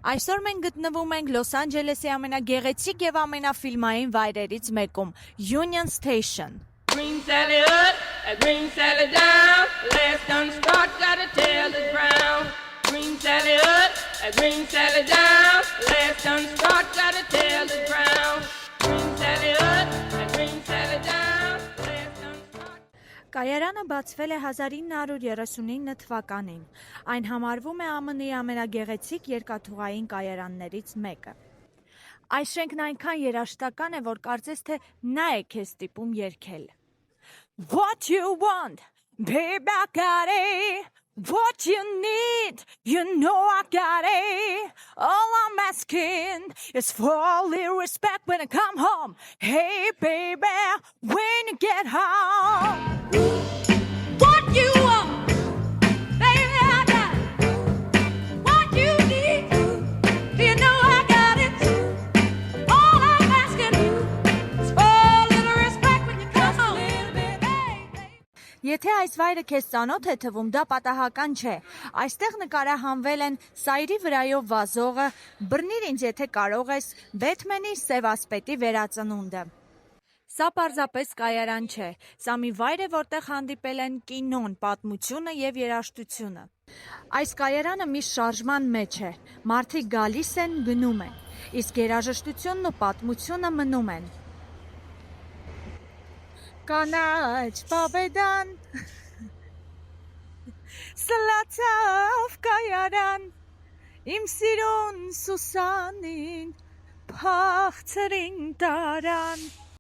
Այսօր մենք գտնվում ենք Լոս Անջելեսի ամենագեղեցիկ եւ ամենաֆիլմային վայրերից մեկում՝ Union Station։ Green Sally up, green Sally down. Last done start, gotta tell the ground. Green Sally up, green Sally down. Last done start, gotta tell the ground. Green Sally up, green Sally down. Last done start. Կայարանը բացվել է 1939 թվականին։ Այն համարվում է ԱՄՆ-ի ամենագեղեցիկ երկաթուղային կայարաններից մեկը։ Այս շենքն այնքան երաժշտական է, որ կարծես թե նա է քեզ ստիպում երգել։ What you want, baby, I got it. What you need, you know I got it. All I'm asking is for a little respect when I come home. Hey, baby, when you get home. What you want, baby, I got it. What you need, you know I got it. All I'm asking is for a little respect when you come home. Եթե այս վայրը քեզ ծանոթ է թվում, դա պատահական չէ։ Այստեղ նկարահանվել են Սայրի վրայով վազողը, բռնիր ինձ եթե կարող ես, Բեթմենի Սև ասպետի վերածնունդը։ Սա պարզապես կայարան չէ, սա մի վայր է, որտեղ հանդիպել են կինոն, պատմությունը եւ երաժշտությունը։ Այս կայարանը միշտ շարժման մեջ է, մարդիկ գալիս են, գնում են, իսկ երաժշտությունն ու պատմությունը մնում են։ Կանաչ Պավեդան, Սլացավ կայարան, իմ սիրուն Սուսանին, փախցրին տարան։